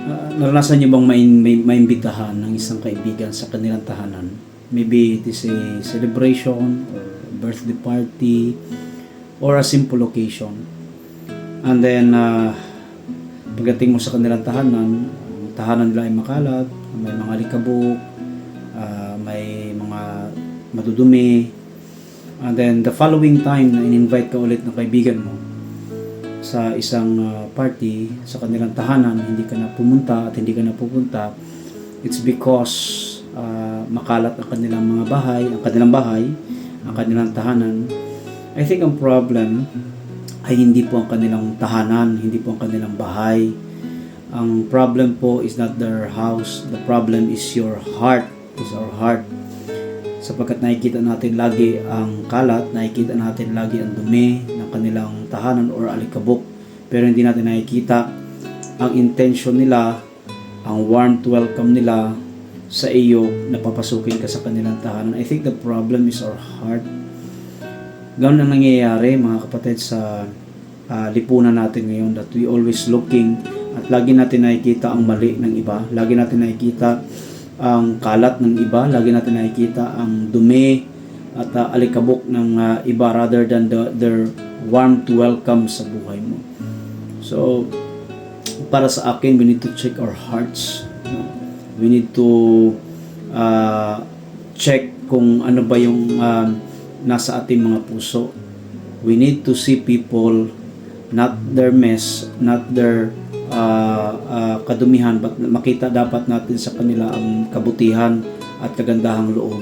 Naranasan niyo bang maimbitahan ng isang kaibigan sa kanilang tahanan? Maybe it is a celebration or birthday party or a simple occasion. And then, pagdating mo sa kanilang tahanan, ang tahanan nila ay makalat, may mga alikabok, may mga madudumi. And then, the following time na in-invite ka ulit ng kaibigan mo sa isang party sa kanilang tahanan, hindi ka na pumunta at hindi ka na pupunta, it's because makalat ang kanilang mga bahay, ang kanilang tahanan. I think ang problem ay hindi po ang kanilang tahanan, hindi po ang kanilang bahay. Ang problem po is not their house, the problem is your heart, is our heart. Sapagkat nakikita natin lagi ang kalat, nakikita natin lagi ang dumi ng kanilang tahanan or alikabok, pero hindi natin nakikita ang intention nila, ang warmth welcome nila sa iyo na papasukin ka sa kanilang tahanan. I think the problem is our heart. Ganoon ang nangyayari mga kapatid sa lipunan natin ngayon, that we always looking at lagi natin nakikita ang mali ng iba, lagi natin nakikita ang kalat ng iba, lagi natin nakikita ang dumi at alikabok ng iba rather than their warm to welcome sa buhay mo. So, para sa akin, we need to check our hearts. We need to check kung ano ba yung nasa ating mga puso. We need to see people, not their mess, not their kadumihan, but makita dapat natin sa kanila ang kabutihan at kagandahang loob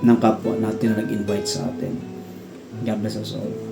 ng kapwa natin na nag-invite sa atin. God bless us all.